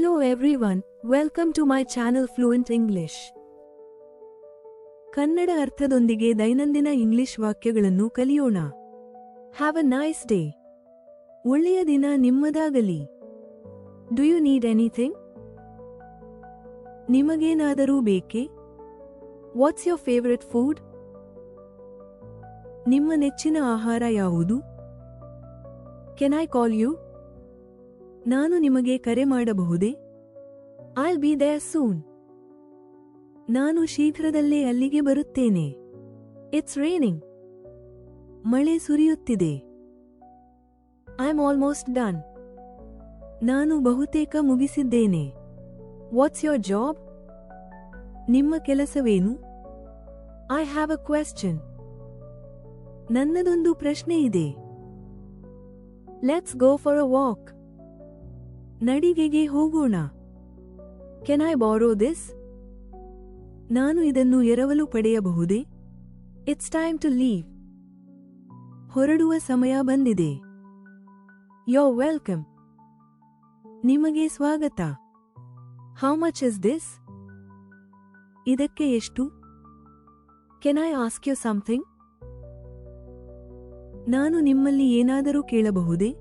Hello everyone, welcome to my channel Fluent English. Kannada ಅರ್ಥದೊಂದಿಗೆ ದೈನಂದಿನ English ವಾಕ್ಯಗಳನ್ನು ಕಲಿಯೋಣ. Have a nice day. ಒಳ್ಳೆಯ ದಿನ ನಿಮ್ಮದಾಗಲಿ. Do you need anything? ನಿಮಗೇನಾದರೂ ಬೇಕೇ? What's your favorite food? ನಿಮ್ಮ ನೆಚ್ಚಿನ ಆಹಾರ ಯಾವುದು? Can I call you? ನಾನು ನಿಮಗೆ ಕರೆ ಮಾಡಬಹುದೇ? I'll be there soon. ನಾನು ಶೀಘ್ರದಲ್ಲೇ ಅಲ್ಲಿಗೆ ಬರುತ್ತೇನೆ. It's raining. ಮಳೆ ಸುರಿಯುತ್ತಿದೆ. I'm almost done. ನಾನು ಬಹುತೇಕ ಮುಗಿಸಿದ್ದೇನೆ. What's your job? ನಿಮ್ಮ ಕೆಲಸವೇನು? I have a question. ನನ್ನದೊಂದು ಪ್ರಶ್ನೆ ಇದೆ. Let's go for a walk. ನಡಿಗೆಗೆ ಹೋಗೋಣ. Can I borrow this? ನಾನು ಇದನ್ನು ಎರವಲು ಪಡೆಯಬಹುದೇ? It's time to leave. ಹೊರಡುವ ಸಮಯ ಬಂದಿದೆ. You're welcome. ನಿಮಗೆ ಸ್ವಾಗತ. How much is this? ಇದಕ್ಕೆ ಎಷ್ಟು? Can I ask you something? ನಾನು ನಿಮ್ಮಲ್ಲಿ ಏನಾದರೂ ಕೇಳಬಹುದೇ?